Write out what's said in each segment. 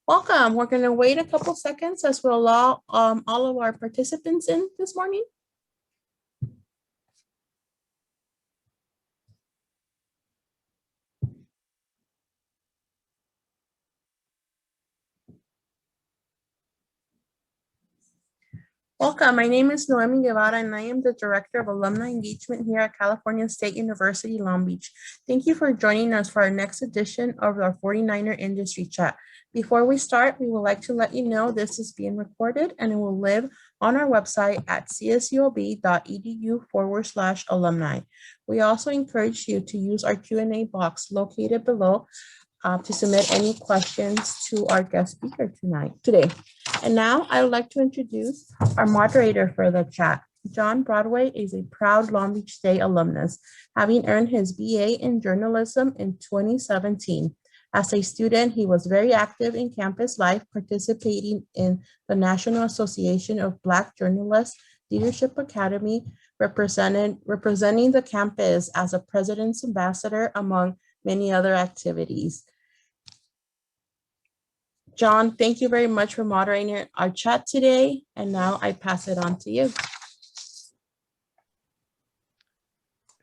Welcome. We're going to wait a couple seconds as we allow all of our participants in this morning. Welcome. My name is Noemi Guevara, and I am the Director of Alumni Engagement here at California State University, Long Beach. Thank you for joining us for our next edition of our 49er Industry Chat. Before we start, we would like to let you know this is being recorded and it will live on our website at csuob.edu/alumni. We also encourage you to use our Q&A box located below to submit any questions to our guest speaker today. And now I would like to introduce our moderator for the chat. John Broadway is a proud Long Beach State alumnus, having earned his BA in journalism in 2017. As a student, he was very active in campus life, participating in the National Association of Black Journalists Leadership Academy, representing the campus as a president's ambassador, among many other activities. John, thank you very much for moderating our chat today. And now I pass it on to you.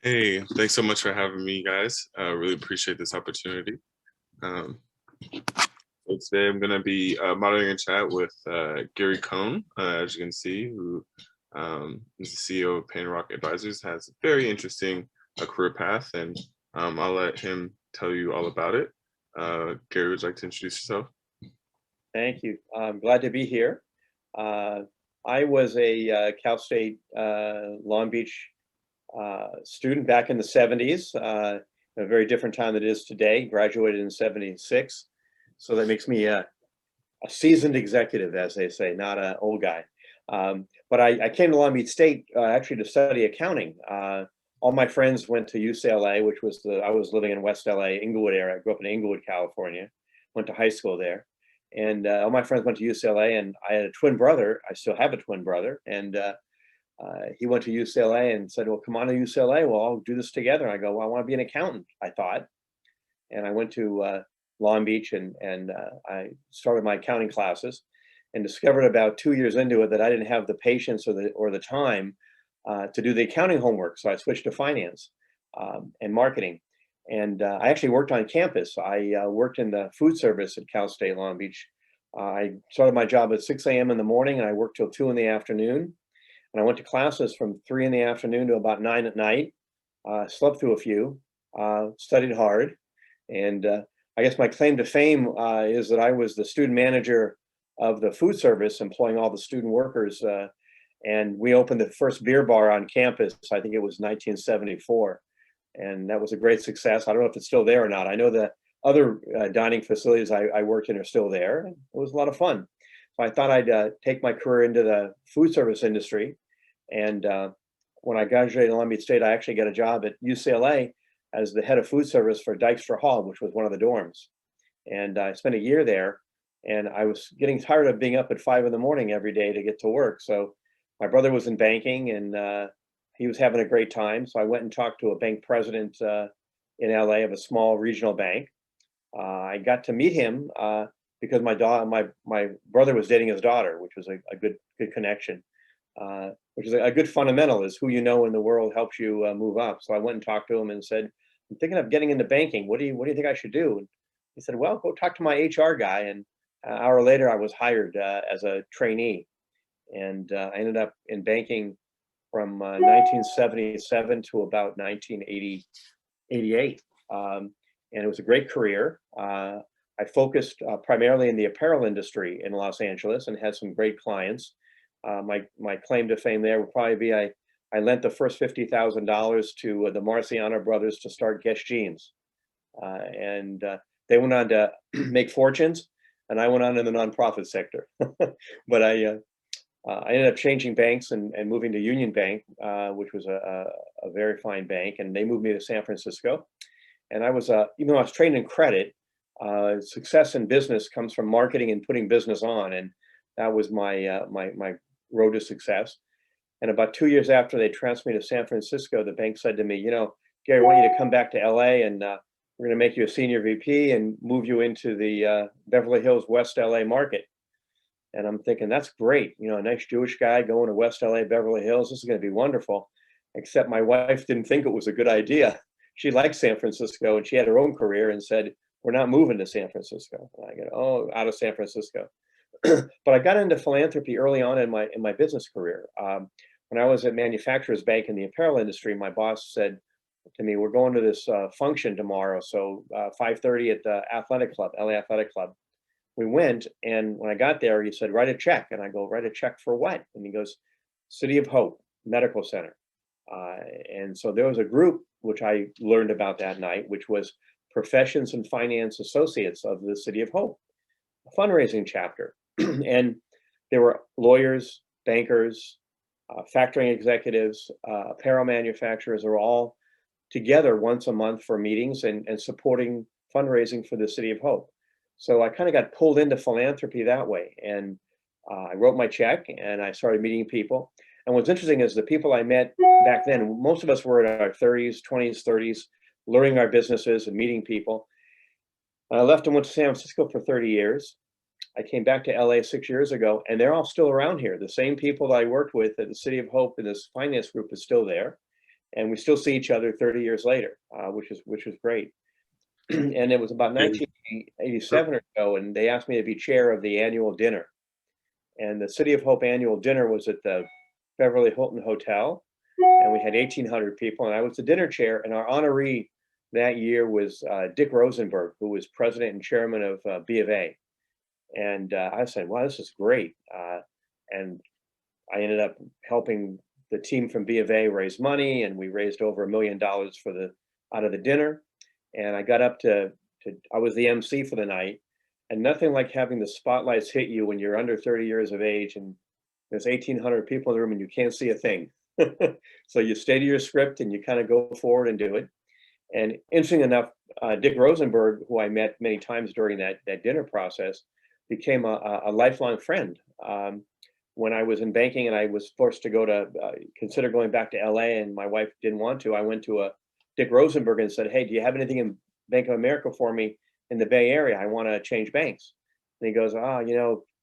Hey, thanks so much for having me, guys. I really appreciate this opportunity. So today I'm going to be moderating a chat with Gary Cohn, as you can see, who is the CEO of Pain Rock Advisors, has a very interesting career path, and I'll let him tell you all about it. Gary, would you like to introduce yourself? Thank you. I'm glad to be here. I was a Cal State Long Beach student back in the 70s, a very different time than it is today. Graduated in 76. So that makes me a seasoned executive, as they say, not an old guy. But I came to Long Beach State actually to study accounting. All my friends went to UCLA, which was I was living in West LA, Inglewood area. I grew up in Inglewood, California, went to high school there. And all my friends went to UCLA, and I had a twin brother. I still have a twin brother. And he went to UCLA and said, well, come on to UCLA. Well, I'll do this together. And I go, well, I want to be an accountant, I thought. And I went to Long Beach and I started my accounting classes and discovered about 2 years into it that I didn't have the patience or the time to do the accounting homework. So I switched to finance and marketing. And I actually worked on campus. I worked in the food service at Cal State Long Beach. I started my job at 6 a.m. in the morning and I worked till 2 in the afternoon. And I went to classes from 3 in the afternoon to about 9 at night, slept through a few, studied hard. And I guess my claim to fame is that I was the student manager of the food service, employing all the student workers. And we opened the first beer bar on campus. I think it was 1974. And that was a great success. I don't know if it's still there or not. I know the other dining facilities I worked in are still there. It was a lot of fun. So I thought I'd take my career into the food service industry. And when I graduated at Long Beach State, I actually got a job at UCLA as the head of food service for Dykstra Hall, which was one of the dorms. And I spent a year there. And I was getting tired of being up at 5 in the morning every day to get to work. So my brother was in banking and he was having a great time. So I went and talked to a bank president in LA of a small regional bank. I got to meet him because my brother was dating his daughter, which was a good connection, which is a good fundamental, is who you know in the world helps you move up. So I went and talked to him and said, I'm thinking of getting into banking. What do you think I should do? And he said, well, go talk to my HR guy. And an hour later, I was hired as a trainee. And I ended up in banking from 1977 to about 1988. And it was a great career. I focused primarily in the apparel industry in Los Angeles and had some great clients. My claim to fame there would probably be I lent the first $50,000 to the Marciano brothers to start Guess Jeans. And they went on to make fortunes, and I went on in the nonprofit sector. But I ended up changing banks and moving to Union Bank, which was a very fine bank, and they moved me to San Francisco. And I was, even though I was trained in credit, success in business comes from marketing and putting business on, and that was my my road to success. And about 2 years after they transferred me to San Francisco, the bank said to me, you know, Gary, I want you to come back to LA and we're going to make you a senior VP and move you into the Beverly Hills, West LA market. And I'm thinking, that's great. You know, a nice Jewish guy going to West LA, Beverly Hills. This is going to be wonderful. Except my wife didn't think it was a good idea. She liked San Francisco and she had her own career and said, we're not moving to San Francisco. And I go, oh, out of San Francisco. But I got into philanthropy early on in my business career. When I was at Manufacturers Bank in the apparel industry, my boss said to me, we're going to this function tomorrow. So 5:30 at the athletic club, LA Athletic Club. We went, and when I got there, he said, write a check. And I go, write a check for what? And he goes, City of Hope Medical Center. And so there was a group which I learned about that night, which was Professions and Finance Associates of the City of Hope, a fundraising chapter. And there were lawyers, bankers, factoring executives, apparel manufacturers are all together once a month for meetings and supporting fundraising for the City of Hope. So I kind of got pulled into philanthropy that way. And I wrote my check and I started meeting people. And what's interesting is the people I met back then, most of us were in our 30s, 20s, 30s, learning our businesses and meeting people. I left and went to San Francisco for 30 years. I came back to LA 6 years ago, and they're all still around here. The same people that I worked with at the City of Hope in this finance group is still there. And we still see each other 30 years later, which is great. And it was about 1987 or so, and they asked me to be chair of the annual dinner. And the City of Hope annual dinner was at the Beverly Hilton Hotel, and we had 1,800 people, and I was the dinner chair, and our honoree that year was Dick Rosenberg, who was president and chairman of B of A. And I said, wow, this is great. And I ended up helping the team from B of A raise money, and we raised over $1 million out of the dinner. And I got up I was the MC for the night, and nothing like having the spotlights hit you when you're under 30 years of age and there's 1,800 people in the room and you can't see a thing. So you stay to your script and you kind of go forward and do it. And interesting enough, Dick Rosenberg, who I met many times during that dinner process, became a lifelong friend. When I was in banking and I was forced to consider going back to LA and my wife didn't want to, I went to Dick Rosenberg and said, hey, do you have anything in Bank of America for me in the Bay Area? I want to change banks. And he goes,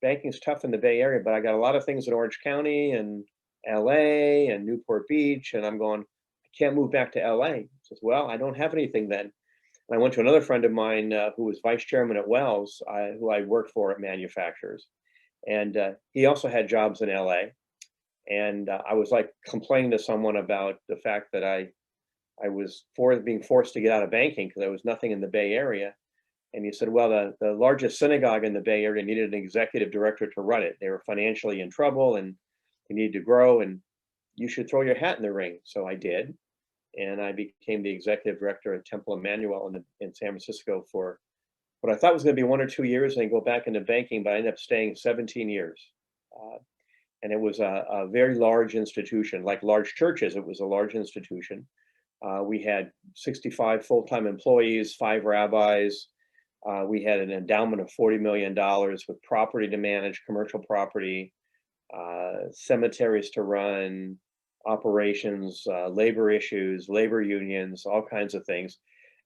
banking's tough in the Bay Area, but I got a lot of things in Orange County and LA and Newport Beach. And I'm going, I can't move back to LA. He says, well, I don't have anything then. And I went to another friend of mine who was vice chairman at Wells, who I worked for at Manufacturers. And he also had jobs in LA. And I was like complaining to someone about the fact that I was being forced to get out of banking because there was nothing in the Bay Area. And he said, well, the largest synagogue in the Bay Area needed an executive director to run it. They were financially in trouble and they needed to grow, and you should throw your hat in the ring. So I did. And I became the executive director at Temple Emanu-El in San Francisco for what I thought was going to be 1 or 2 years and go back into banking, but I ended up staying 17 years. And it was a very large institution, like large churches. It was a large institution. We had 65 full-time employees, 5 rabbis. We had an endowment of $40 million with property to manage, commercial property, cemeteries to run, operations, labor issues, labor unions, all kinds of things.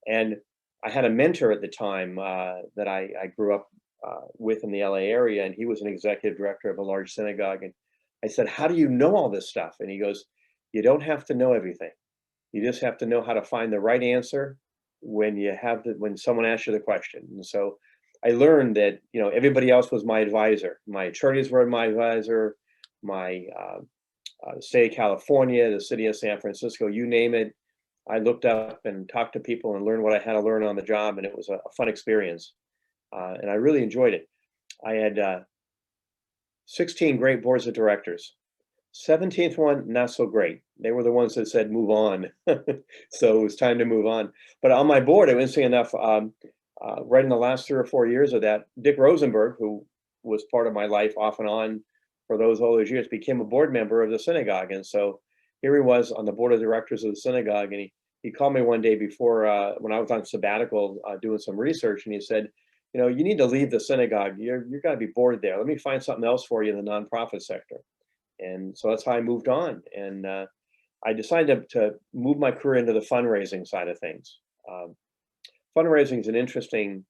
And I had a mentor at the time that I grew up with in the LA area, and he was an executive director of a large synagogue. And I said, how do you know all this stuff? And he goes, you don't have to know everything. You just have to know how to find the right answer when someone asks you the question. And so I learned that, everybody else was my advisor. My attorneys were my advisor, my state of California, the city of San Francisco, you name it. I looked up and talked to people and learned what I had to learn on the job. And it was a fun experience. And I really enjoyed it. I had 16 great boards of directors. 17th one, not so great. They were the ones that said, move on. So it was time to move on. But on my board, it was interesting enough, right in the last 3 or 4 years of that, Dick Rosenberg, who was part of my life off and on for all those years, became a board member of the synagogue. And so here he was on the board of directors of the synagogue. And he called me one day before, when I was on sabbatical doing some research, and he said, you need to leave the synagogue. You're going to be bored there. Let me find something else for you in the nonprofit sector. And so that's how I moved on. And I decided to move my career into the fundraising side of things. fundraising is an interesting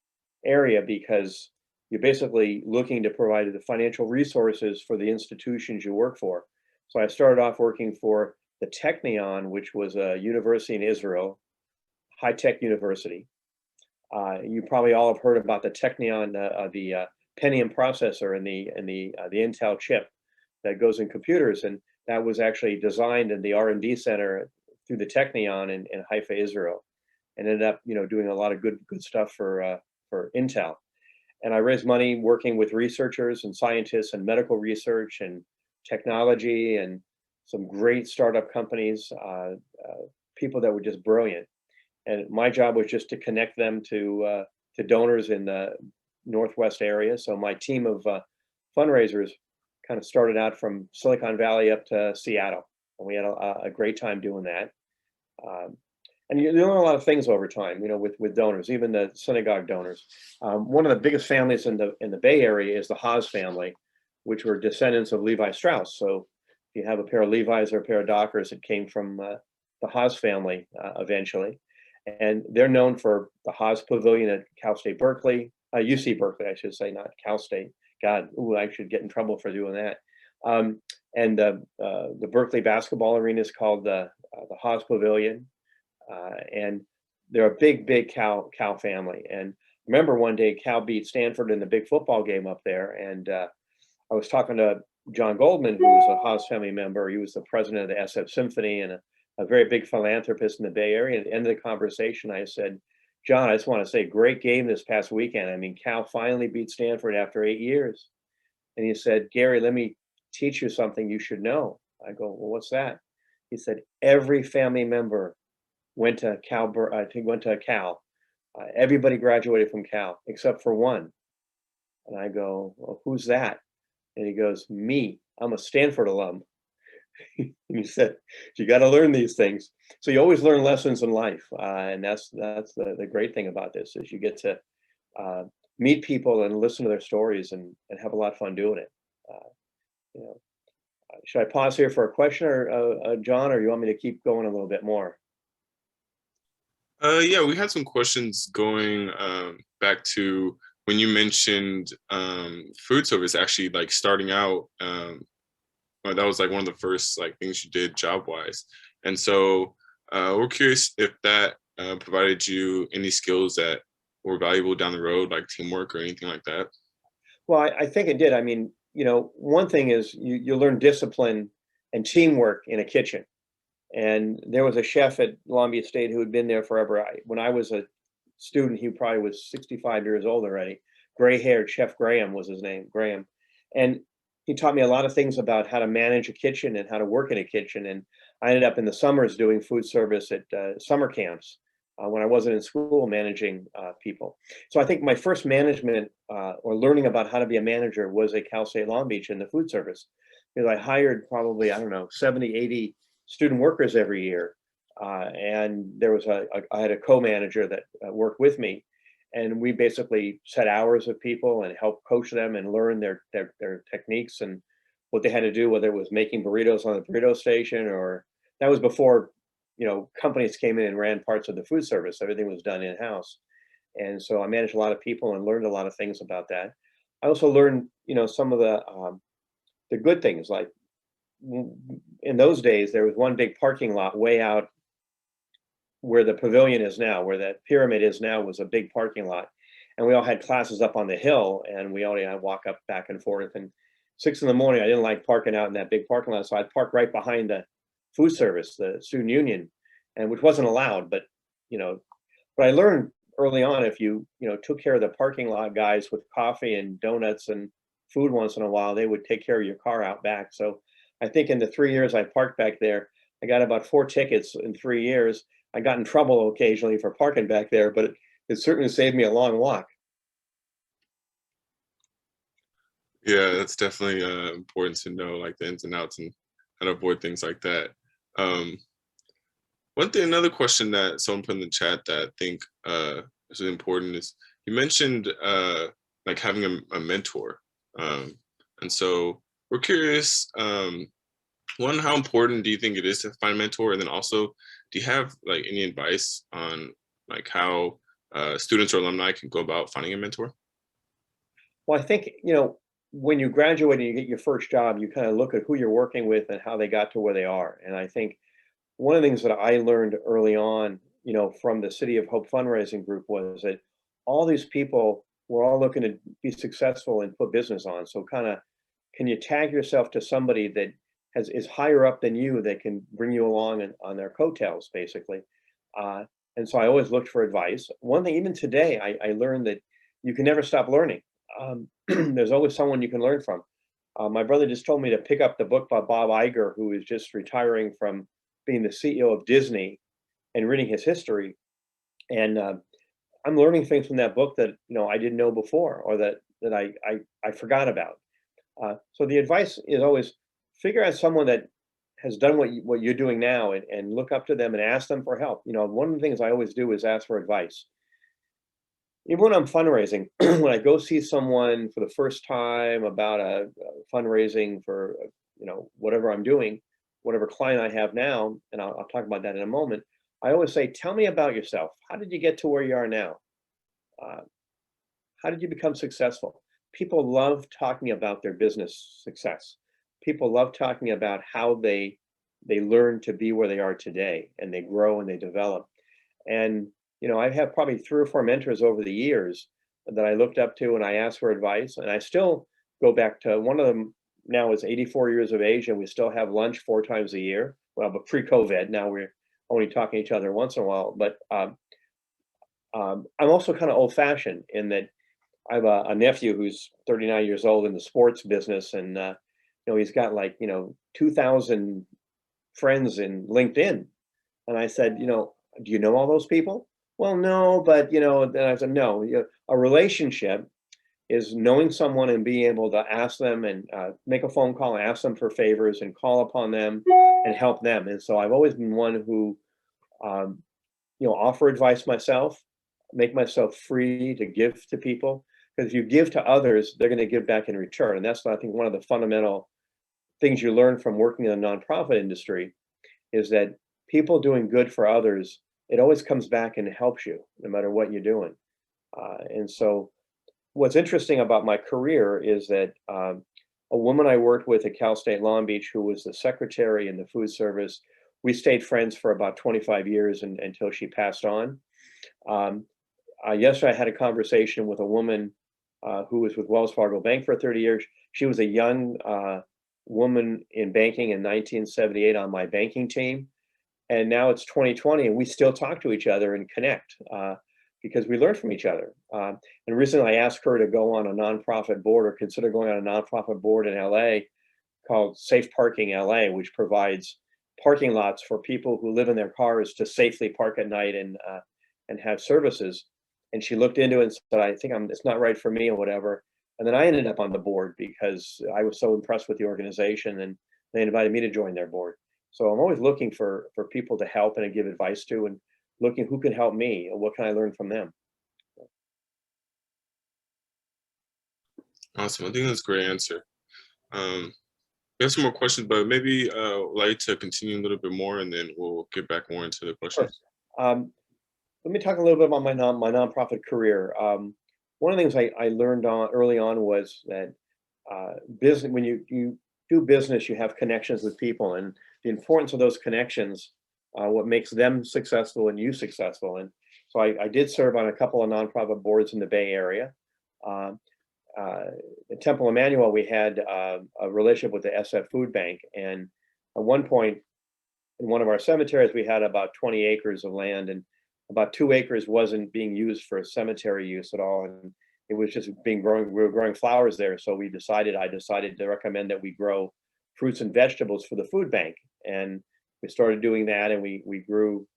area because you're basically looking to provide the financial resources for the institutions you work for. So I started off working for the Technion, which was a university in Israel, high-tech university. You probably all have heard about the Technion, the Pentium processor and the Intel chip that goes in computers, and that was actually designed in the R&D center through the Technion in Haifa, Israel, and ended up, doing a lot of good stuff for Intel. And I raised money working with researchers and scientists and medical research and technology and some great startup companies, people that were just brilliant. And my job was just to connect them to donors in the Northwest area. So my team of fundraisers kind of started out from Silicon Valley up to Seattle, and we had a great time doing that. And you learn a lot of things over time, with donors, even the synagogue donors. One of the biggest families in the Bay Area is the Haas family, which were descendants of Levi Strauss. So if you have a pair of Levi's or a pair of Dockers, it came from the Haas family eventually. And they're known for the Haas Pavilion at Cal State Berkeley, UC Berkeley, I should say, not Cal State. God, I should get in trouble for doing that. And the Berkeley basketball arena is called the Haas Pavilion. And they're a big Cal family. And remember one day Cal beat Stanford in the big football game up there. And I was talking to John Goldman, who was a Haas family member. He was the president of the SF Symphony and a very big philanthropist in the Bay Area. At the end of the conversation, I said, John, I just want to say, great game this past weekend. I mean, Cal finally beat Stanford after 8 years. And he said, Gary, let me teach you something you should know. I go, well, what's that? He said, every family member went to Cal. Everybody graduated from Cal except for one. And I go, well, who's that? And he goes, me. I'm a Stanford alum. And he said, you got to learn these things. So you always learn lessons in life. And that's the great thing about this is you get to meet people and listen to their stories and have a lot of fun doing it. Should I pause here for a question or John, or you want me to keep going a little bit more? Yeah, we had some questions going back to when you mentioned food service, actually like starting out. That was like one of the first like things you did job wise. And so we're curious if that provided you any skills that were valuable down the road, like teamwork or anything like that. Well, I think it did. I mean, one thing is you learn discipline and teamwork in a kitchen. And there was a chef at Long Beach State who had been there forever. When I was a student, he probably was 65 years old already. Gray-haired Chef Graham was his name, Graham. And he taught me a lot of things about how to manage a kitchen and how to work in a kitchen. And I ended up in the summers doing food service at summer camps when I wasn't in school managing people. So I think my first management or learning about how to be a manager was at Cal State Long Beach in the food service. Because I hired probably, 70, 80 student workers every year. And there was I had a co-manager that worked with me. And we basically set hours of people and helped coach them and learn their techniques and what they had to do, whether it was making burritos on the burrito station or that was before, companies came in and ran parts of the food service. Everything was done in-house. And so I managed a lot of people and learned a lot of things about that. I also learned, some of the good things, like in those days, there was one big parking lot way out where the pavilion is now, where that pyramid is now, was a big parking lot. And we all had classes up on the hill and we all had to walk up back and forth. And 6 in the morning, I didn't like parking out in that big parking lot. So I'd park right behind the food service, the student union, and which wasn't allowed, but I learned early on, if you took care of the parking lot guys with coffee and donuts and food once in a while, they would take care of your car out back. So I think in the 3 years I parked back there, I got about 4 tickets in 3 years. I got in trouble occasionally for parking back there, but it certainly saved me a long walk. Yeah, that's definitely important to know, like the ins and outs and how to avoid things like that. Another question that someone put in the chat that I think is really important is you mentioned like having a mentor. And so we're curious, one, how important do you think it is to find a mentor? And then also, do you have like any advice on like how students or alumni can go about finding a mentor? Well, I think, when you graduate and you get your first job, you kind of look at who you're working with and how they got to where they are. And I think one of the things that I learned early on, from the City of Hope fundraising group was that all these people were all looking to be successful and put business on. So kind of, can you tag yourself to somebody that is higher up than you that can bring you along on their coattails, basically? And so I always looked for advice. One thing, even today, I learned that you can never stop learning. There's always someone you can learn from. My brother just told me to pick up the book by Bob Iger, who is just retiring from being the CEO of Disney, and reading his history. And I'm learning things from that book that I didn't know before, or that I forgot about. So the advice is always figure out someone that has done what you're doing now, and look up to them and ask them for help. One of the things I always do is ask for advice. Even when I'm fundraising, when I go see someone for the first time about a fundraising for whatever I'm doing, whatever client I have now, and I'll talk about that in a moment. I always say, tell me about yourself. How did you get to where you are now? How did you become successful? People love talking about their business success. People love talking about how they learn to be where they are today, and they grow and they develop. And I have probably 3 or 4 mentors over the years that I looked up to, and I asked for advice. And I still go back to one of them. Now is 84 years of age, and we still have lunch 4 times a year. Well, but pre-COVID, now we're only talking to each other once in a while. But I'm also kind of old-fashioned in that I have a nephew who's 39 years old in the sports business, and he's got 2,000 friends in LinkedIn. And I said, do you know all those people? Well, no, but then I said, no. A relationship is knowing someone and being able to ask them and make a phone call, and ask them for favors, and call upon them and help them. And so I've always been one who, offer advice myself, make myself free to give to people. Because if you give to others, they're going to give back in return. And that's, I think, one of the fundamental things you learn from working in the nonprofit industry is that people doing good for others, it always comes back and helps you no matter what you're doing. And so what's interesting about my career is that a woman I worked with at Cal State Long Beach, who was the secretary in the food service, we stayed friends for about 25 years until she passed on. Yesterday I had a conversation with a woman who was with Wells Fargo Bank for 30 years. She was a young woman in banking in 1978 on my banking team. And now it's 2020 and we still talk to each other and connect because we learn from each other. And recently I asked her to go on a nonprofit board, or consider going on a nonprofit board in LA called Safe Parking LA, which provides parking lots for people who live in their cars to safely park at night and have services. And she looked into it and said, I think it's not right for me or whatever. And then I ended up on the board because I was so impressed with the organization, and they invited me to join their board. So I'm always looking for people to help and to give advice to, and looking who can help me and what can I learn from them. Awesome. I think that's a great answer. We have some more questions, but maybe like to continue a little bit more, and then we'll get back more into the questions. Sure. Let me talk a little bit about my nonprofit career. One of the things I learned early on was that business, when you do business, you have connections with people, and the importance of those connections, what makes them successful and you successful. And so I did serve on a couple of nonprofit boards in the Bay Area. At Temple Emanu-El, we had a relationship with the SF Food Bank, and at one point in one of our cemeteries, we had about 20 acres of land, and about 2 acres wasn't being used for cemetery use at all, and it was just we were growing flowers there. So I decided to recommend that we grow fruits and vegetables for the food bank. And we started doing that, and we grew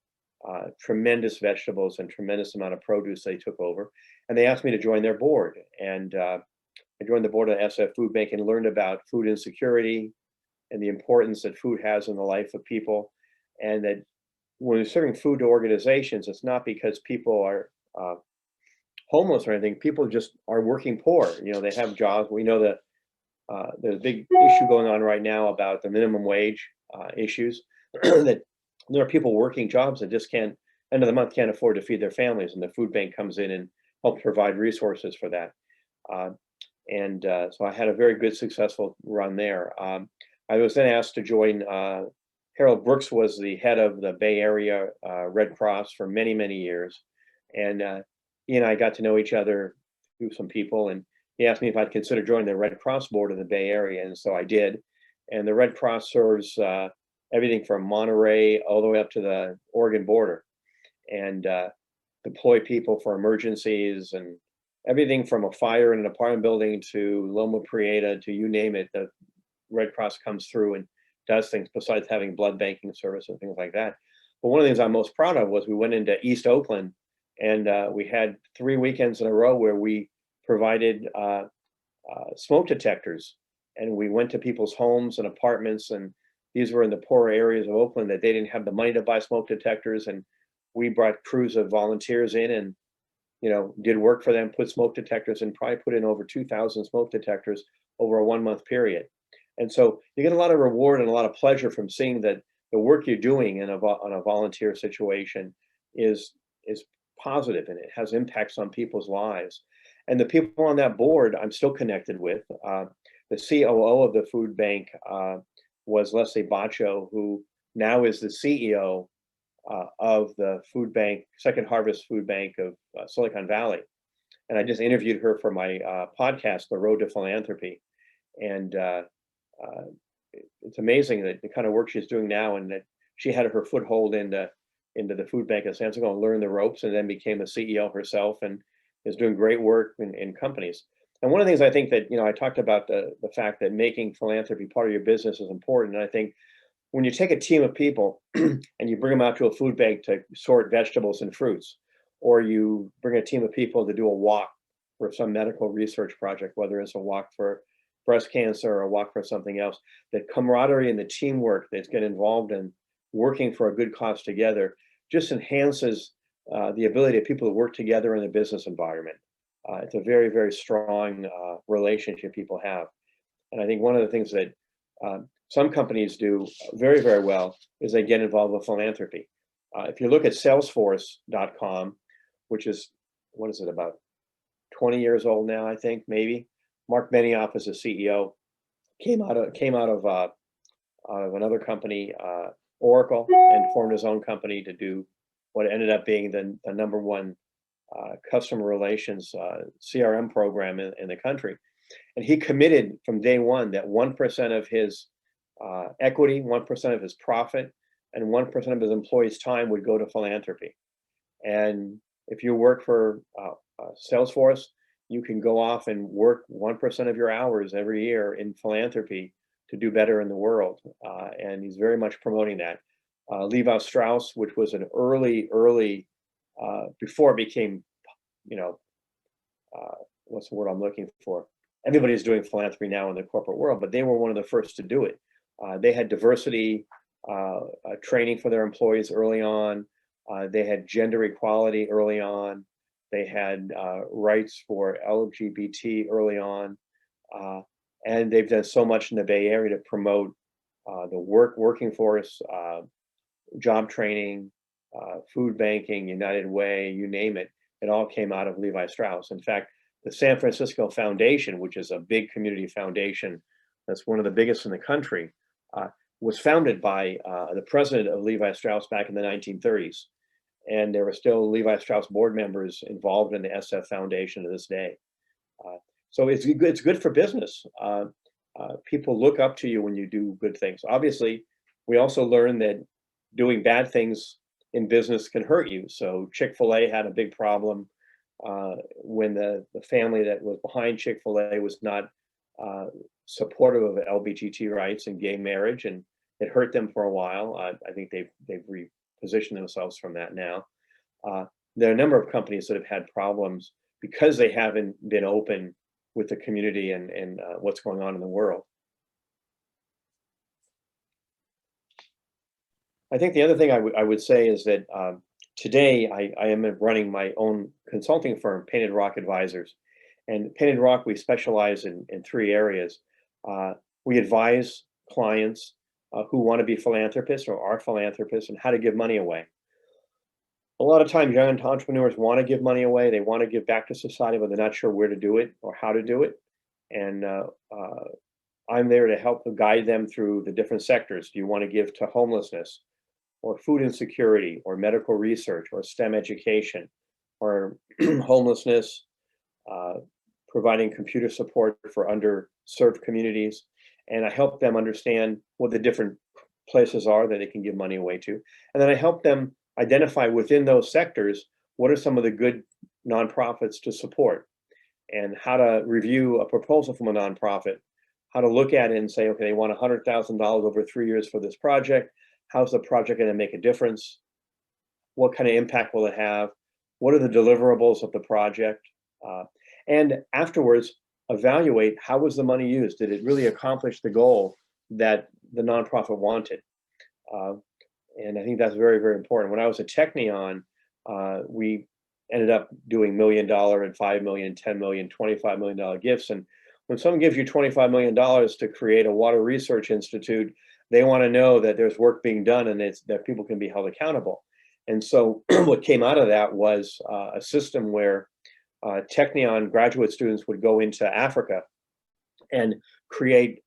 tremendous vegetables and tremendous amount of produce they took over. And they asked me to join their board. And I joined the board of SF Food Bank and learned about food insecurity and the importance that food has in the life of people. And that when you're serving food to organizations, it's not because people are homeless or anything. People just are working poor. They have jobs. We know that there's a big issue going on right now about the minimum wage issues, that there are people working jobs that just can't end of the month can't afford to feed their families, and the food bank comes in and helps provide resources for that. So I had a very good, successful run there. I was then asked to join. Harold Brooks was the head of the Bay Area Red Cross for many, many years, and he and I got to know each other through some people, and he asked me if I'd consider joining the Red Cross board of the Bay Area, and so I did. And the Red Cross serves everything from Monterey all the way up to the Oregon border, and deploy people for emergencies and everything from a fire in an apartment building to Loma Prieta to you name it. The Red Cross comes through and does things besides having blood banking service and things like that. But one of the things I'm most proud of was we went into East Oakland, and we had 3 weekends in a row where we provided smoke detectors, and we went to people's homes and apartments, and these were in the poorer areas of Oakland that they didn't have the money to buy smoke detectors, and we brought crews of volunteers in and did work for them, put smoke detectors in, probably put in over 2,000 smoke detectors over a 1-month period. And so you get a lot of reward and a lot of pleasure from seeing that the work you're doing in on a volunteer situation is positive, and it has impacts on people's lives. And the people on that board I'm still connected with. The COO of the food bank was Leslie Baccio, who now is the CEO of the food bank, Second Harvest Food Bank of Silicon Valley. And I just interviewed her for my podcast, The Road to Philanthropy. And it's amazing that the kind of work she's doing now, and that she had her foothold into the food bank of San Francisco and learned the ropes, and then became a CEO herself and is doing great work in companies. And one of the things I think that, I talked about the fact that making philanthropy part of your business is important. And I think when you take a team of people and you bring them out to a food bank to sort vegetables and fruits, or you bring a team of people to do a walk for some medical research project, whether it's a walk for breast cancer or a walk for something else, that camaraderie and the teamwork that's get involved in working for a good cause together just enhances the ability of people to work together in a business environment. It's a very, very strong relationship people have. And I think one of the things that some companies do very, very well is they get involved with philanthropy. If you look at Salesforce.com, which is, what is it, about 20 years old now, I think, maybe. Mark Benioff is a CEO, came out of another company, Oracle, and formed his own company to do what ended up being the number one customer relations CRM program in the country. And he committed from day one that 1% of his equity, 1% of his profit, and 1% of his employees' time would go to philanthropy. And if you work for Salesforce, you can go off and work 1% of your hours every year in philanthropy to do better in the world. And he's very much promoting that. Levi Strauss, which was an early, before it became, what's the word I'm looking for? Everybody's doing philanthropy now in the corporate world, but they were one of the first to do it. They had diversity training for their employees early on. They had gender equality early on. They had rights for LGBT early on. And they've done so much in the Bay Area to promote the working force, job training, food banking, United Way, you name it. It all came out of Levi Strauss. In fact, the San Francisco Foundation, which is a big community foundation, that's one of the biggest in the country, was founded by the president of Levi Strauss back in the 1930s. And there were still Levi Strauss board members involved in the SF Foundation to this day. So it's good for business. People look up to you when you do good things. Obviously, we also learn that doing bad things in business can hurt you. So Chick-fil-A had a big problem when the family that was behind Chick-fil-A was not supportive of LGBT rights and gay marriage, and it hurt them for a while. I think they've repositioned themselves from that now. There are a number of companies that have had problems because they haven't been open with the community and what's going on in the world. I think the other thing I would say is that today I am running my own consulting firm, Painted Rock Advisors. And Painted Rock, we specialize in 3 areas. We advise clients who want to be philanthropists or are philanthropists and how to give money away. A lot of times young entrepreneurs want to give money away. They want to give back to society, but they're not sure where to do it or how to do it. And I'm there to help guide them through the different sectors. Do you want to give to homelessness or food insecurity or medical research or STEM education or homelessness, providing computer support for underserved communities? And I help them understand what the different places are that they can give money away to. And then I help them identify within those sectors, what are some of the good nonprofits to support, and how to review a proposal from a nonprofit, how to look at it and say, okay, they want $100,000 over 3 years for this project. How's the project going to make a difference? What kind of impact will it have? What are the deliverables of the project? And afterwards, evaluate how was the money used? Did it really accomplish the goal that the nonprofit wanted? And I think that's very, very important. When I was at Technion, we ended up doing $1 million and $5 million, $10 million, $25 million gifts. And when someone gives you $25 million to create a water research institute, they want to know that there's work being done and that people can be held accountable. And so what came out of that was a system where Technion graduate students would go into Africa and create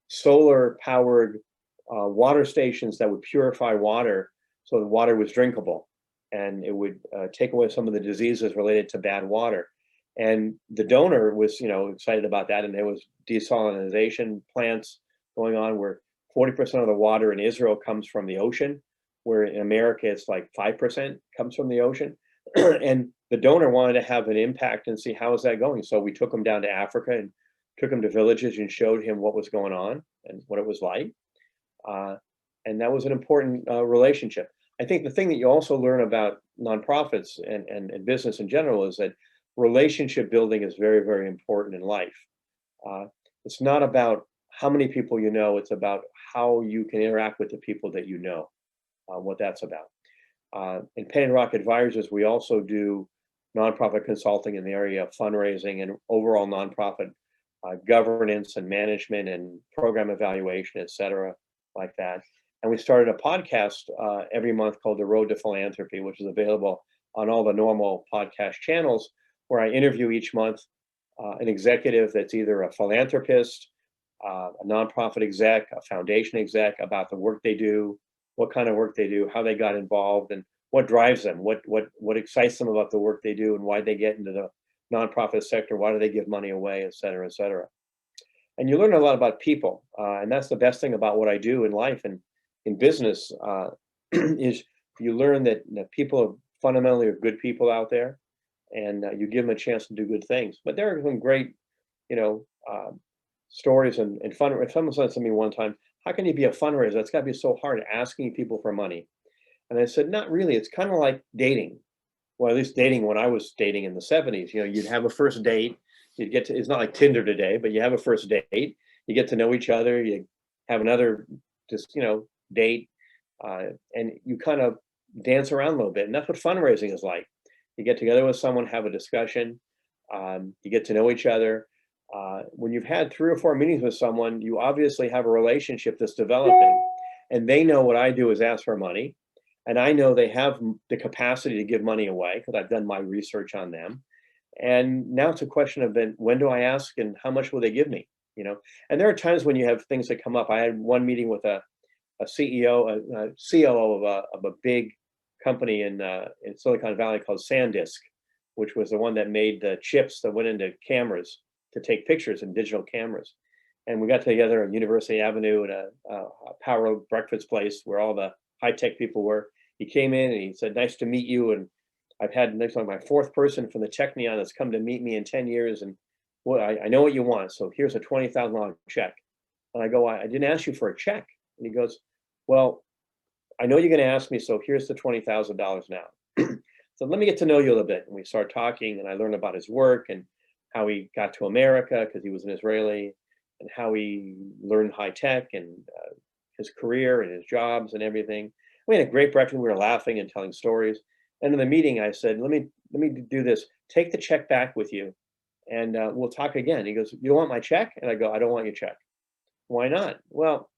solar-powered water stations that would purify water so the water was drinkable, and it would take away some of the diseases related to bad water. And the donor was, excited about that, and there was desalinization plants going on where 40% of the water in Israel comes from the ocean, where in America it's like 5% comes from the ocean. And the donor wanted to have an impact and see how is that going. So we took him down to Africa and took him to villages and showed him what was going on and what it was like. And that was an important relationship. I think the thing that you also learn about nonprofits and business in general is that relationship building is very, very important in life. It's not about how many people you know, it's about how you can interact with the people that you know, what that's about. In Penn and Rock Advisors, we also do nonprofit consulting in the area of fundraising and overall nonprofit governance and management and program evaluation, et cetera, like that. And we started a podcast every month called The Road to Philanthropy, which is available on all the normal podcast channels, where I interview each month an executive that's either a philanthropist, a nonprofit exec, a foundation exec, about the work they do, what kind of work they do, how they got involved, and what drives them, what excites them about the work they do, and why they get into the nonprofit sector, why do they give money away, et cetera, et cetera. And you learn a lot about people, and that's the best thing about what I do in life and in business, is you learn that people fundamentally are good people out there, and you give them a chance to do good things. But there are some great, stories and fun. If someone said to me one time, "How can you be a fundraiser? It's got to be so hard asking people for money." And I said, "Not really. It's kind of like dating. Well, at least dating when I was dating in the 70s. You'd have a first date. You'd get to. It's not like Tinder today, but you have a first date. You get to know each other. You have another date, and you kind of dance around a little bit. And that's what fundraising is like. You get together with someone, have a discussion. You get to know each other. When you've had 3 or 4 meetings with someone, you obviously have a relationship that's developing, and they know what I do is ask for money, and I know they have the capacity to give money away because I've done my research on them. And now it's a question of then when do I ask and how much will they give me? And there are times when you have things that come up. I had one meeting with a CEO, a COO of a big company in Silicon Valley called SanDisk, which was the one that made the chips that went into cameras to take pictures in digital cameras. And we got together on University Avenue at a power breakfast place where all the high-tech people were. He came in and he said, "Nice to meet you. And I've had next one, my 4th person from the Technion that's come to meet me in 10 years. And I know what you want. So here's a $20,000 check." And I go, "I didn't ask you for a check." And he goes, "Well, I know you're going to ask me, so here's the $20,000 now." So let me get to know you a little bit. And we start talking, and I learned about his work and how he got to America because he was an Israeli, and how he learned high tech and his career and his jobs and everything. We had a great breakfast. We were laughing and telling stories. And in the meeting, I said, let me do this. Take the check back with you, and we'll talk again." He goes, "You don't want my check?" And I go, "I don't want your check." "Why not?" "Well,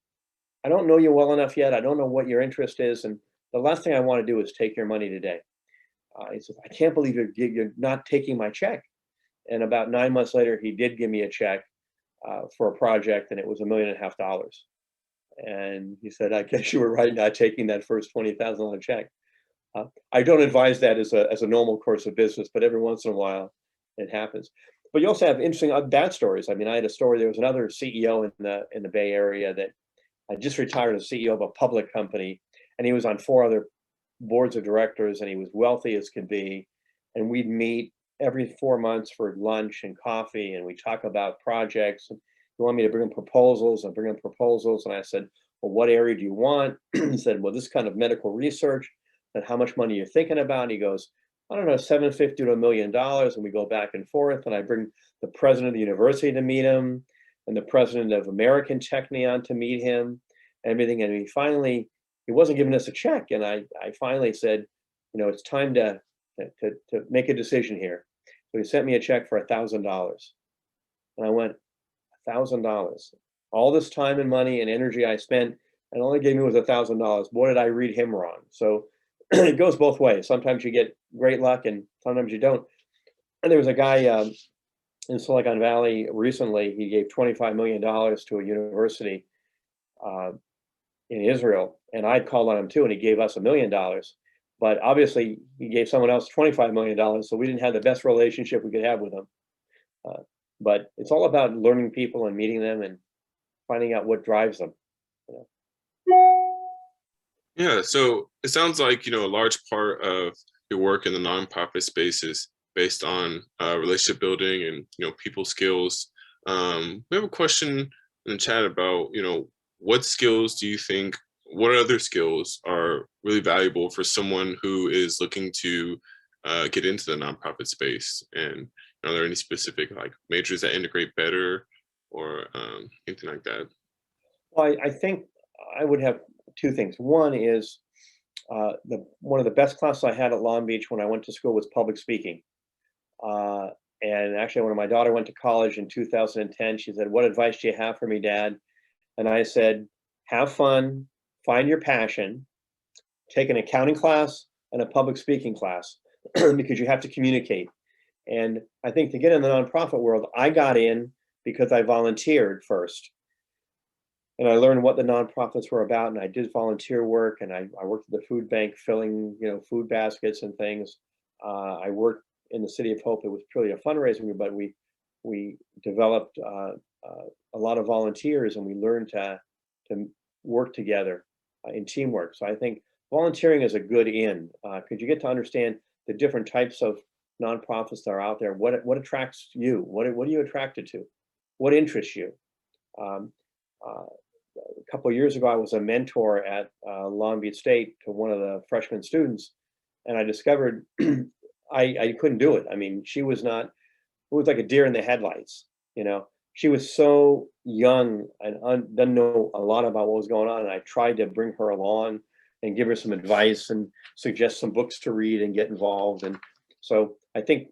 I don't know you well enough yet. I don't know what your interest is. And the last thing I want to do is take your money today. He said, I can't believe you're not taking my check. And about 9 months later, he did give me a check for a project, and it was $1.5 million. And he said, I guess you were right not taking that first $20,000 check. I don't advise that as a normal course of business, but every once in a while it happens. But you also have interesting bad stories. I mean, I had a story. There was another CEO in the Bay Area that had just retired as CEO of a public company, and he was on 4 other boards of directors, and he was wealthy as could be. And we'd meet every 4 months for lunch and coffee, and we talk about projects. And he wanted me to bring him proposals, and bring him proposals. And I said, well, what area do you want? He said, well, this kind of medical research. And how much money you're thinking about? And he goes, I don't know, $750 to $1 million. And we go back and forth. And I bring the president of the university to meet him, and the president of American Technion to meet him, and everything. And he wasn't giving us a check. And I finally said, it's time to make a decision here. So he sent me a check for $1,000. And I went, $1,000. All this time and money and energy I spent, and all he gave me was $1,000. Boy, did I read him wrong. So it goes both ways. Sometimes you get great luck, and sometimes you don't. And there was a guy in Silicon Valley recently. He gave $25 million to a university in Israel, and I'd called on him too, and he gave us $1 million. But obviously, he gave someone else $25 million, so we didn't have the best relationship we could have with him. But it's all about learning people and meeting them and finding out what drives them. Yeah, so it sounds like, a large part of your work in the nonprofit space is based on relationship building and, people skills. We have a question in the chat about, what skills do you think, what other skills are really valuable for someone who is looking to get into the nonprofit space? And are there any specific majors that integrate better or anything like that? Well, I think I would have 2 things. One is one of the best classes I had at Long Beach when I went to school was public speaking. And actually, when my daughter went to college in 2010, she said, what advice do you have for me, Dad? And I said, have fun, find your passion, take an accounting class and a public speaking class, because you have to communicate. And I think to get in the nonprofit world, I got in because I volunteered first. And I learned what the nonprofits were about, and I did volunteer work, and I worked at the food bank filling, food baskets and things. I worked in the City of Hope. It was purely a fundraising, but we developed a lot of volunteers, and we learned to work together in teamwork. So I think volunteering is a good in, because you get to understand the different types of nonprofits that are out there. What attracts you? What are you attracted to? What interests you? A couple of years ago, I was a mentor at Long Beach State to one of the freshman students, and I discovered I couldn't do it. I mean, it was like a deer in the headlights. She was so young and didn't know a lot about what was going on, and I tried to bring her along and give her some advice and suggest some books to read and get involved. And so I think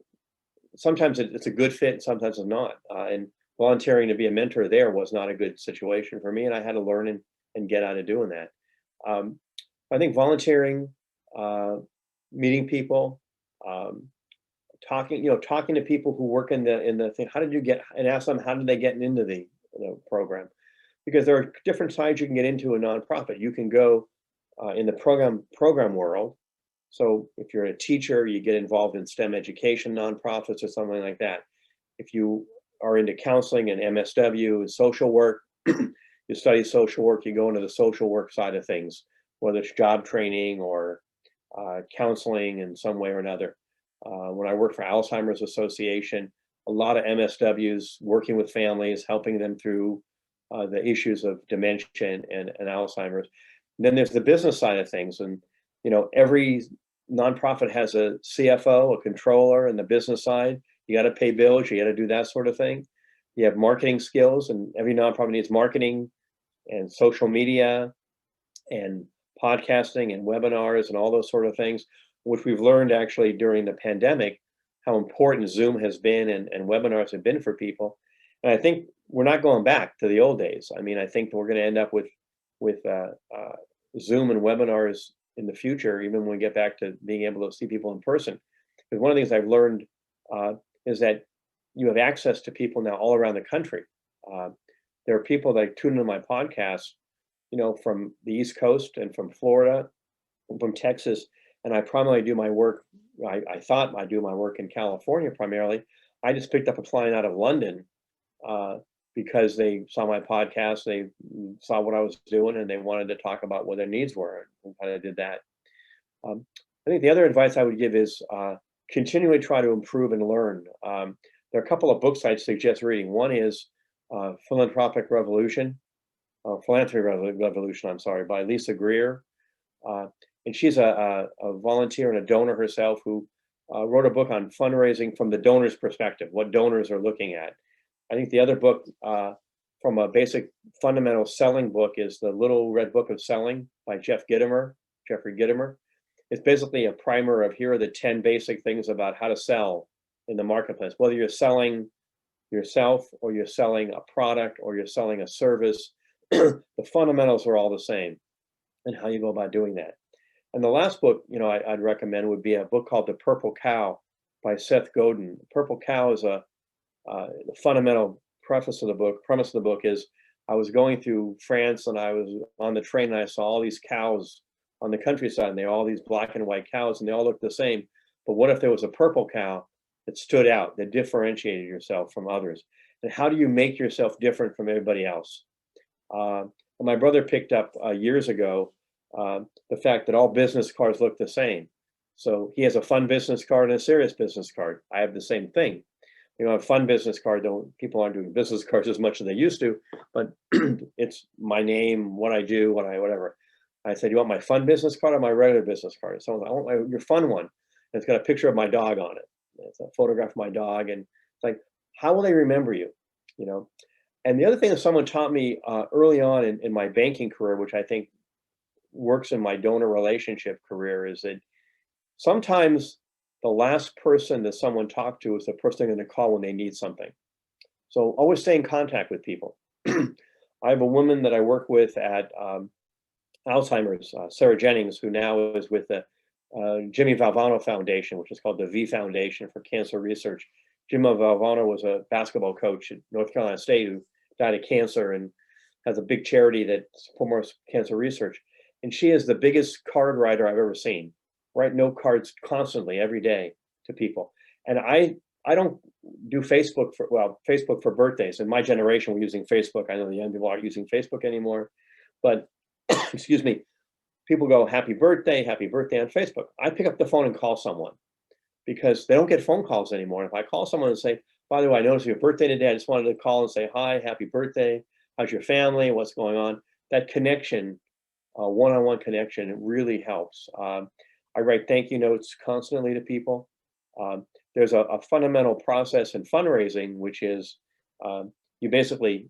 sometimes it's a good fit, and sometimes it's not. And volunteering to be a mentor there was not a good situation for me, and I had to learn and get out of doing that. I think volunteering, meeting people, talking to people who work in the thing. How did you get? And ask them, how did they get into the program? Because there are different sides you can get into a nonprofit. You can go in the program world. So if you're a teacher, you get involved in STEM education nonprofits or something like that. If you are into counseling and MSW and social work, you study social work, you go into the social work side of things, whether it's job training or counseling in some way or another. When I worked for Alzheimer's Association, a lot of MSWs working with families, helping them through the issues of dementia and Alzheimer's. And then there's the business side of things. And, every nonprofit has a CFO, a controller, and the business side. You got to pay bills, you got to do that sort of thing. You have marketing skills, and every nonprofit needs marketing and social media and podcasting and webinars and all those sort of things, which we've learned actually during the pandemic, how important Zoom has been and webinars have been for people. And I think we're not going back to the old days. I mean, I think we're going to end up with Zoom and webinars in the future, even when we get back to being able to see people in person. Because one of the things I've learned is that you have access to people now all around the country. There are people that tune into my podcast, from the East Coast and from Florida and from Texas. And I primarily do my work. I thought I do my work in California primarily. I just picked up a client out of London because they saw my podcast, they saw what I was doing, and they wanted to talk about what their needs were, and kind of did that. I think the other advice I would give is continually try to improve and learn. There are a couple of books I'd suggest reading. One is Philanthropic Revolution, Philanthropy Revolution, I'm sorry, by Lisa Greer. And she's a volunteer and a donor herself who wrote a book on fundraising from the donor's perspective, what donors are looking at. I think the other book from a basic fundamental selling book is The Little Red Book of Selling by Jeffrey Gitomer. It's basically a primer of here are the 10 basic things about how to sell in the marketplace, whether you're selling yourself or you're selling a product or you're selling a service. The fundamentals are all the same and how you go about doing that. And the last book, I'd recommend would be a book called The Purple Cow by Seth Godin. Purple Cow is the fundamental premise of the book is I was going through France and I was on the train and I saw all these cows on the countryside, and they're all these black and white cows and they all look the same. But what if there was a purple cow that stood out, that differentiated yourself from others? And how do you make yourself different from everybody else? My brother picked up years ago the fact that all business cards look the same. So he has a fun business card and a serious business card. I have the same thing. A fun business card, people aren't doing business cards as much as they used to, but it's my name, what I do, whatever. I said, you want my fun business card or my regular business card? And someone's like, I want your fun one. And it's got a picture of my dog on it. It's a photograph of my dog. And it's like, how will they remember you? And the other thing that someone taught me early on in my banking career, which I think works in my donor relationship career, is that sometimes the last person that someone talked to is the person they're going to call when they need something. So always stay in contact with people. I have a woman that I work with at Alzheimer's, Sarah Jennings, who now is with the Jimmy Valvano Foundation, which is called the V Foundation for Cancer Research. Jimmy Valvano was a basketball coach at North Carolina State who died of cancer and has a big charity that supports cancer research. And she is the biggest card writer I've ever seen. Write note cards constantly every day to people. And I don't do Facebook for birthdays. In my generation, we're using Facebook. I know the young people aren't using Facebook anymore, but excuse me, people go, happy birthday on Facebook. I pick up the phone and call someone because they don't get phone calls anymore. If I call someone and say, by the way, I noticed your birthday today, I just wanted to call and say, hi, happy birthday. How's your family? What's going on? That connection, one-on-one connection, it really helps. I write thank you notes constantly to people. There's a fundamental process in fundraising, which is you basically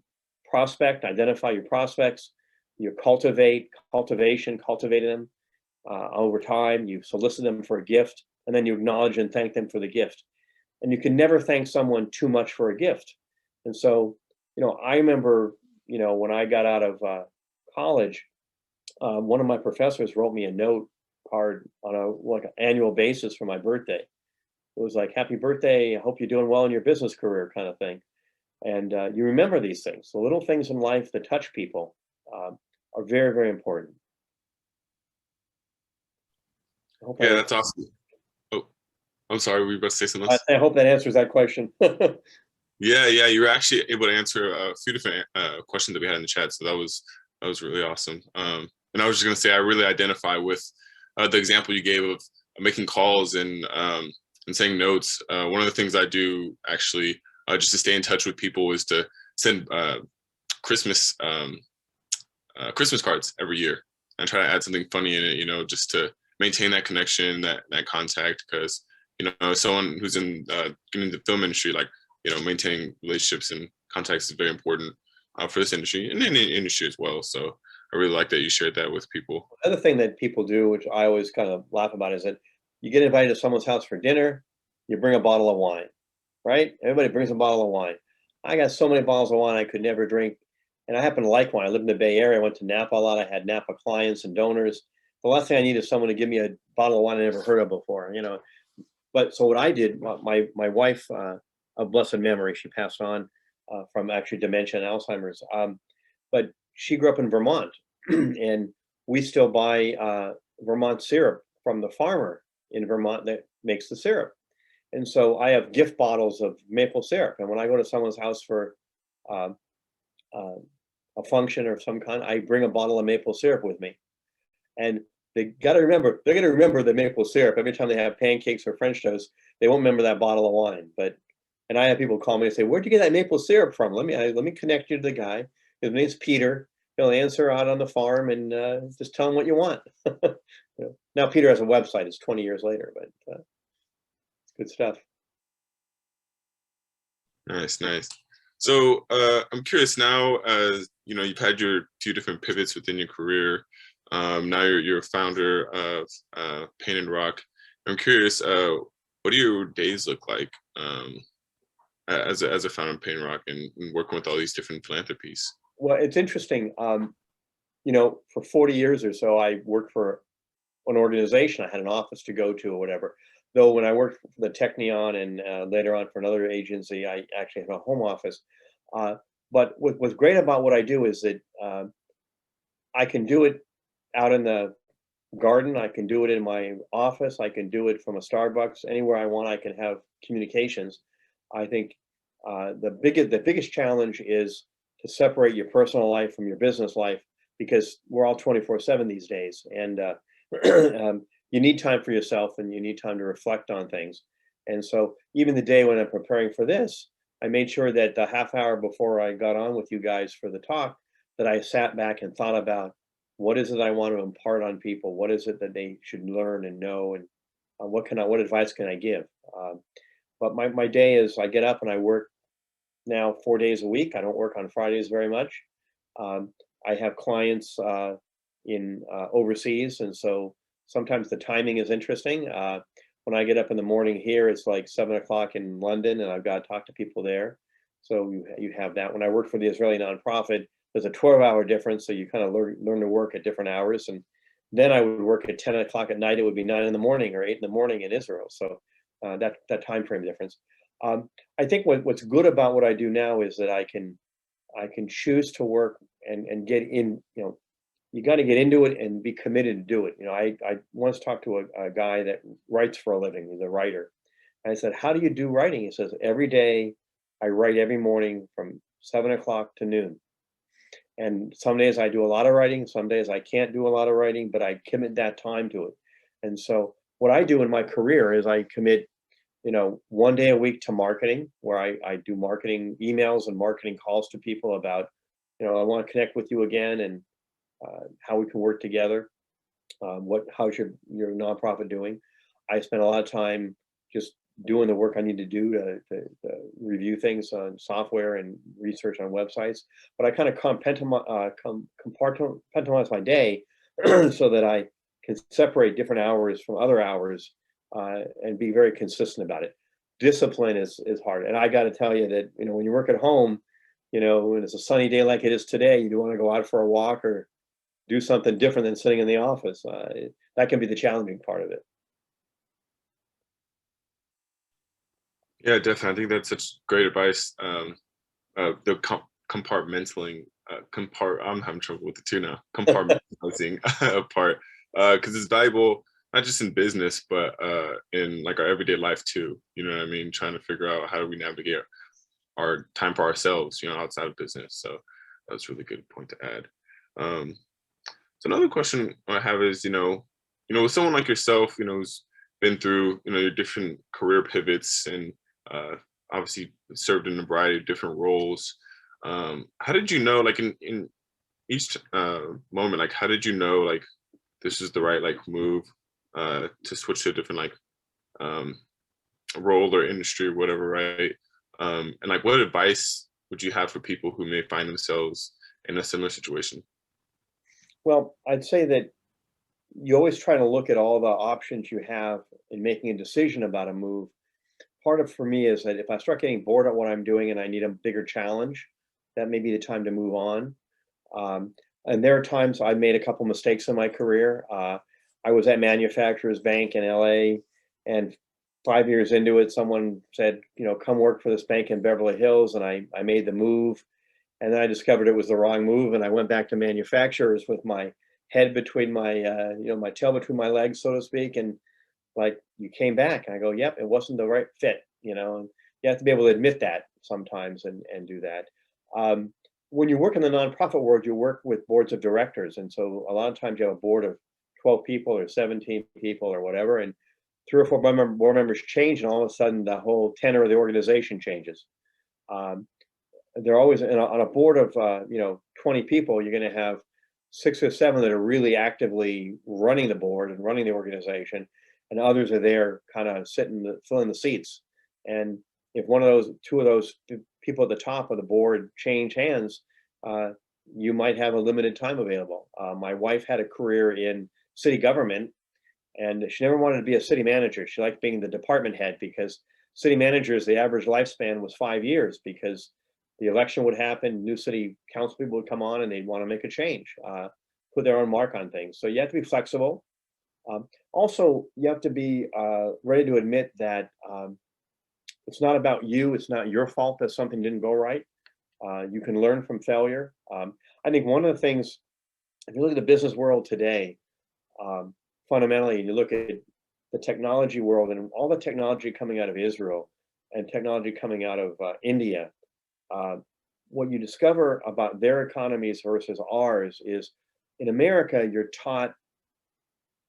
identify your prospects, you cultivate them over time, you solicit them for a gift, and then you acknowledge and thank them for the gift. And you can never thank someone too much for a gift. And so, I remember, when I got out of college, one of my professors wrote me a note card on an annual basis for my birthday. It was like, happy birthday, I hope you're doing well in your business career kind of thing. And you remember these things. The little things in life that touch people are very, very important. Yeah, that's awesome. Oh, I'm sorry, were you about to say something else? I hope that answers that question. Yeah, you were actually able to answer a few different questions that we had in the chat. So that was really awesome. And I was just going to say, I really identify with the example you gave of making calls and saying notes. One of the things I do actually just to stay in touch with people is to send Christmas cards every year and try to add something funny in it, just to maintain that connection, that contact, because, someone who's in getting into the film industry, like, maintaining relationships and contacts is very important for this industry and in the industry as well. So I really like that you shared that with people. Another thing that people do, which I always kind of laugh about, is that you get invited to someone's house for dinner, you bring a bottle of wine, right? Everybody brings a bottle of wine. I got so many bottles of wine I could never drink. And I happen to like wine. I live in the Bay Area. I went to Napa a lot. I had Napa clients and donors. the last thing I need is someone to give me a bottle of wine I never heard of before, you know. But so what I did, my wife, of blessed memory, she passed on from actually dementia and Alzheimer's. But she grew up in Vermont, and we still buy Vermont syrup from the farmer in Vermont that makes the syrup. And so I have gift bottles of maple syrup. And when I go to someone's house for uh, uh, a function of some kind, I bring a bottle of maple syrup with me. And they got to remember, they're going to remember the maple syrup every time they have pancakes or French toast. They won't remember that bottle of wine. And I have people call me and say, "Where'd you get that maple syrup from? Let me connect you to the guy. His name's Peter. He'll answer out on the farm, and just tell him what you want." You know, now Peter has a website. It's 20 years later, but it's good stuff. Nice, nice. So I'm curious now, as you know, you've had your few different pivots within your career. Now you're a founder of Paint and Rock. I'm curious, what do your days look like as a founder of Paint and Rock and working with all these different philanthropies? Well, it's interesting. You know, for 40 years or so, I worked for an organization. I had an office to go to or whatever. Though when I worked for the Technion and later on for another agency, I actually have a home office. But what's great about what I do is that I can do it out in the garden. I can do it in my office. I can do it from a Starbucks. Anywhere I want, I can have communications. I think the biggest challenge is to separate your personal life from your business life, because we're all 24/7 these days, and you need time for yourself and you need time to reflect on things. And so even the day when I'm preparing for this, I made sure that the half hour before I got on with you guys for the talk, that I sat back and thought about what is it I want to impart on people, what is it that they should learn and know, and what advice can I give. But my day is, I get up and I work now 4 days a week. I don't work on Fridays very much. I have clients in overseas, and so sometimes the timing is interesting. When I get up in the morning here, it's like 7 o'clock in London, and I've got to talk to people there. So you have that. When I work for the Israeli nonprofit, there's a 12-hour difference, so you kind of learn to work at different hours. And then I would work at 10 o'clock at night. It would be 9 in the morning or 8 in the morning in Israel. So that time frame difference. I think what's good about what I do now is that I can choose to work and get in. You know, you got to get into it and be committed to do it. You know, I once talked to a guy that writes for a living. He's a writer. And I said, "How do you do writing?" He says, "Every day I write every morning from 7 o'clock to noon. And some days I do a lot of writing. Some days I can't do a lot of writing, but I commit that time to it." And so what I do in my career is I commit, you know, 1 day a week to marketing, where I do marketing emails and marketing calls to people about, you know, I want to connect with you again, and how we can work together. How's your nonprofit doing? I spend a lot of time just doing the work I need to do to review things on software and research on websites. But I kind of compartmentalize my day so that I can separate different hours from other hours, and be very consistent about it. Discipline is hard, and I got to tell you that, you know, when you work at home, you know, when it's a sunny day like it is today, you don't want to go out for a walk or do something different than sitting in the office. That can be the challenging part of it. Yeah, definitely. I think that's such great advice. The compartmentalizing, I'm having trouble with the two now. Compartmentalizing part, because it's valuable not just in business, but in like our everyday life too. You know what I mean? Trying to figure out how do we navigate our time for ourselves, you know, outside of business. So that's a really good point to add. So another question I have is, with someone like yourself, who's been through, your different career pivots and obviously served in a variety of different roles. How did you know, like in each moment, like how did you know, like this is the right like move to switch to a different like role or industry or whatever, right? And like, what advice would you have for people who may find themselves in a similar situation? Well, I'd say that you always try to look at all the options you have in making a decision about a move. Part of for me is that if I start getting bored at what I'm doing and I need a bigger challenge, that may be the time to move on. And there are times I made a couple mistakes in my career. I was at Manufacturers Bank in LA, and 5 years into it, someone said, come work for this bank in Beverly Hills, and I made the move. And then I discovered it was the wrong move, and I went back to manufacturers with my head between my, my tail between my legs, so to speak. And like, you came back, and I go, yep, it wasn't the right fit, and you have to be able to admit that sometimes and do that. When you work in the nonprofit world, you work with boards of directors. And so a lot of times you have a board of 12 people or 17 people or whatever, and 3 or 4 board members change, and all of a sudden the whole tenor of the organization changes. They're always on a board of 20 people. You're going to have 6 or 7 that are really actively running the board and running the organization, and others are there kind of filling the seats. And if 2 of those people at the top of the board change hands, you might have a limited time available. My wife had a career in city government, and she never wanted to be a city manager. She liked being the department head, because city managers, the average lifespan was 5 years, because the election would happen, new city council people would come on, and they'd want to make a change, put their own mark on things. So you have to be flexible. Also, you have to be ready to admit that it's not about you. It's not your fault that something didn't go right. You can learn from failure. I think one of the things, if you look at the business world today, fundamentally, you look at the technology world and all the technology coming out of Israel and technology coming out of India, what you discover about their economies versus ours is, in America, you're taught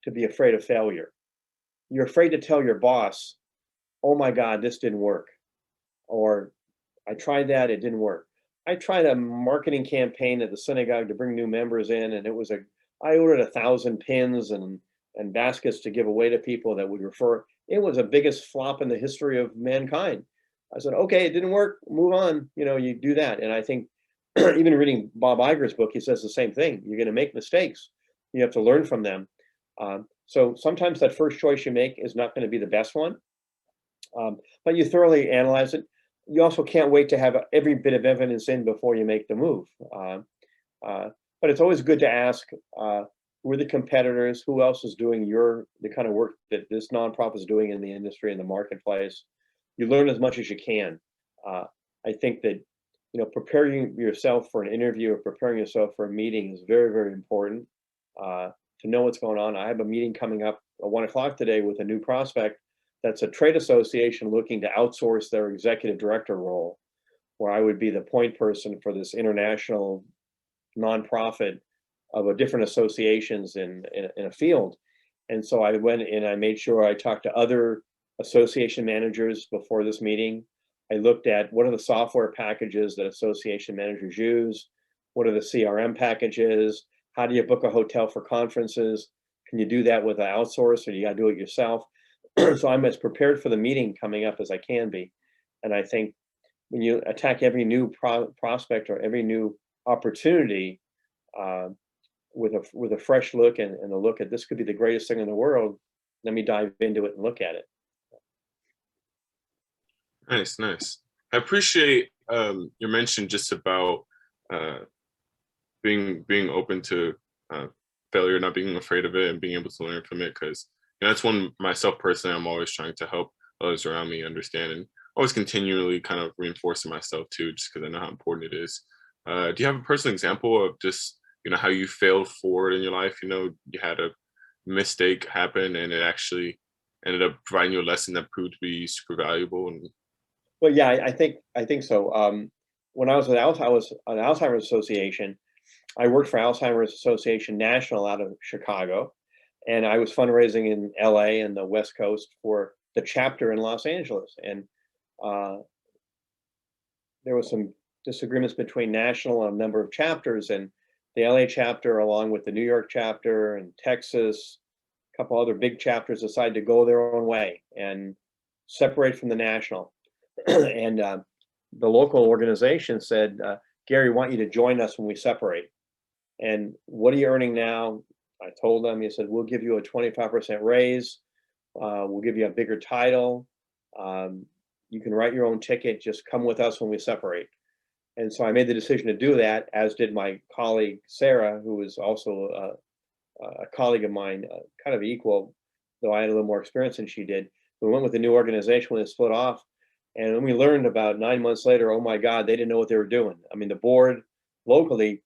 to be afraid of failure. You're afraid to tell your boss, oh my God, this didn't work. Or I tried that, it didn't work. I tried a marketing campaign at the synagogue to bring new members in, and I ordered 1,000 pins and baskets to give away to people that would refer. It was the biggest flop in the history of mankind. I said, okay, it didn't work, move on. You do that. And I think even reading Bob Iger's book, he says the same thing. You're going to make mistakes. You have to learn from them. So sometimes that first choice you make is not going to be the best one, but you thoroughly analyze it. You also can't wait to have every bit of evidence in before you make the move. But it's always good to ask, who are the competitors? Who else is doing the kind of work that this nonprofit is doing in the industry, in the marketplace? You learn as much as you can. I think that preparing yourself for an interview or preparing yourself for a meeting is very, very important, to know what's going on. I have a meeting coming up at 1 o'clock today with a new prospect that's a trade association looking to outsource their executive director role, where I would be the point person for this international nonprofit of different associations in a field. And so I went and I made sure I talked to other association managers before this meeting. I looked at what are the software packages that association managers use, what are the CRM packages, how do you book a hotel for conferences, can you do that with an outsource, or you got to do it yourself? So I'm as prepared for the meeting coming up as I can be. And I think when you attack every new prospect or every new opportunity with a fresh look and a look at, this could be the greatest thing in the world, let me dive into it and look at it. Nice. I appreciate your mention just about being open to failure, not being afraid of it, and being able to learn from it. Because that's one myself personally, I'm always trying to help others around me understand, and always continually kind of reinforcing myself too, just because I know how important it is. Do you have a personal example of just how you failed forward in your life? You had a mistake happen and it actually ended up providing you a lesson that proved to be super valuable. And well, yeah, I think so. When I was an Alzheimer's Association, I worked for Alzheimer's Association National out of Chicago, and I was fundraising in LA and the West Coast for the chapter in Los Angeles. And there was some disagreements between national and a number of chapters, and the LA chapter, along with the New York chapter and Texas, a couple other big chapters, decided to go their own way and separate from the national. And the local organization said, Gary, we want you to join us when we separate. And what are you earning now? I told them. He said, we'll give you a 25% raise. We'll give you a bigger title. You can write your own ticket. Just come with us when we separate. And so I made the decision to do that, as did my colleague, Sarah, who was also a colleague of mine, kind of equal, though I had a little more experience than she did. We went with a new organization when it split off. And then we learned about 9 months later, oh my God, they didn't know what they were doing. I mean, the board locally,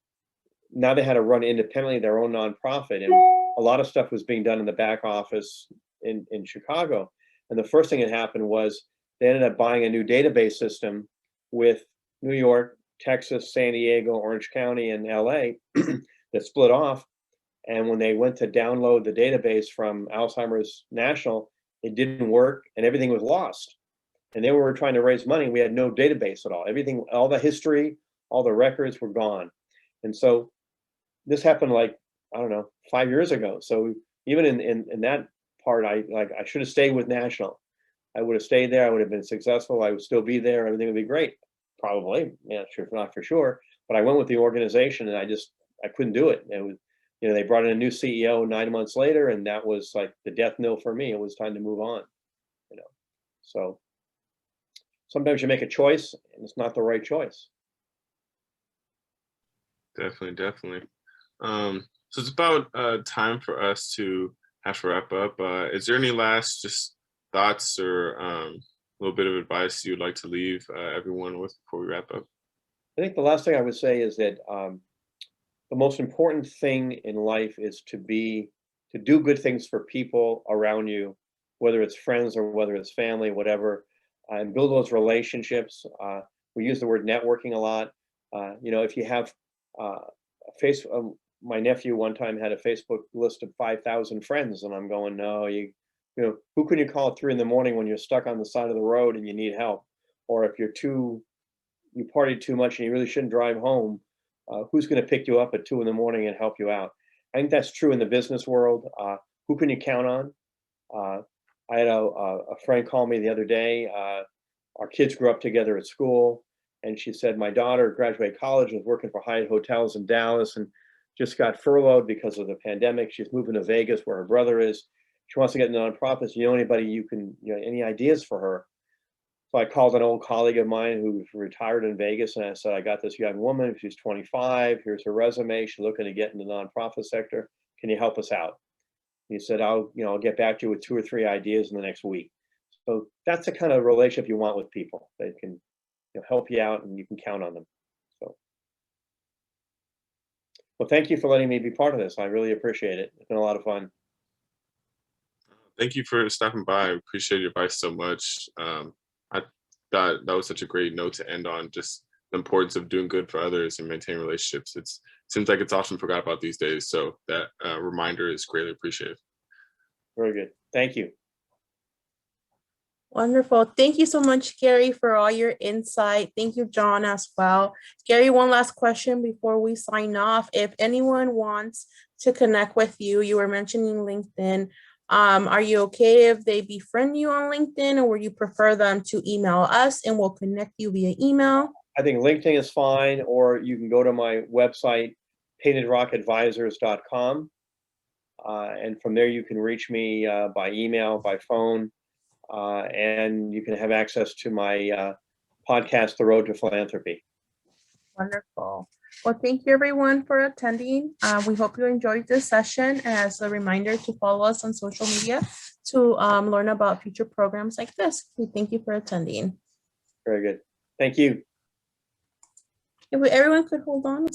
now they had to run independently their own nonprofit. And a lot of stuff was being done in the back office in Chicago. And the first thing that happened was they ended up buying a new database system with New York, Texas, San Diego, Orange County, and LA that split off. And when they went to download the database from Alzheimer's National, it didn't work and everything was lost. And they were trying to raise money. We had no database at all. Everything, all the history, all the records were gone. And so this happened like, I don't know, 5 years ago. So even in that part, I should have stayed with National. I would have stayed there. I would have been successful. I would still be there. Everything would be great. Probably, yeah, sure, not for sure. But I went with the organization and I couldn't do it. It was, they brought in a new CEO 9 months later, and that was like the death knell for me. It was time to move on, So sometimes you make a choice and it's not the right choice. Definitely. So it's about time for us to have to wrap up. Is there any last just thoughts or a little bit of advice you'd like to leave everyone with before we wrap up? I think the last thing I would say is that the most important thing in life is to do good things for people around you, whether it's friends or whether it's family, whatever, and build those relationships. We use the word networking a lot. If you have my nephew one time had a Facebook list of 5,000 friends, and I'm going, no, who can you call at 3 a.m. when you're stuck on the side of the road and you need help? Or if you partied too much and you really shouldn't drive home, who's going to pick you up at 2 a.m. and help you out? I think that's true in the business world. Who can you count on? I had a friend call me the other day. Our kids grew up together at school, and she said, my daughter graduated college, was working for Hyatt Hotels in Dallas, and just got furloughed because of the pandemic. She's moving to Vegas where her brother is. She wants to get into nonprofits. Anybody any ideas for her? So I called an old colleague of mine who retired in Vegas, and I said, I got this young woman. She's 25. Here's her resume. She's looking to get in the nonprofit sector. Can you help us out? He said, I'll get back to you with 2 or 3 ideas in the next week. So that's the kind of relationship you want with people. They can help you out and you can count on them. So, well, thank you for letting me be part of this. I really appreciate it. It's been a lot of fun. Thank you for stopping by. I appreciate your advice so much. I thought that was such a great note to end on, just the importance of doing good for others and maintaining relationships. It seems like it's often forgot about these days. So that reminder is greatly appreciated. Very good. Thank you. Wonderful. Thank you so much, Gary, for all your insight. Thank you, John, as well. Gary, one last question before we sign off. If anyone wants to connect with you, you were mentioning LinkedIn. Are you okay if they befriend you on LinkedIn, or would you prefer them to email us and we'll connect you via email? I think LinkedIn is fine, or you can go to my website, paintedrockadvisors.com. And from there, you can reach me by email, by phone, and you can have access to my podcast, The Road to Philanthropy. Wonderful. Well, thank you everyone for attending. We hope you enjoyed this session. As a reminder to follow us on social media to learn about future programs like this. We thank you for attending. Very good. Thank you. If everyone could hold on.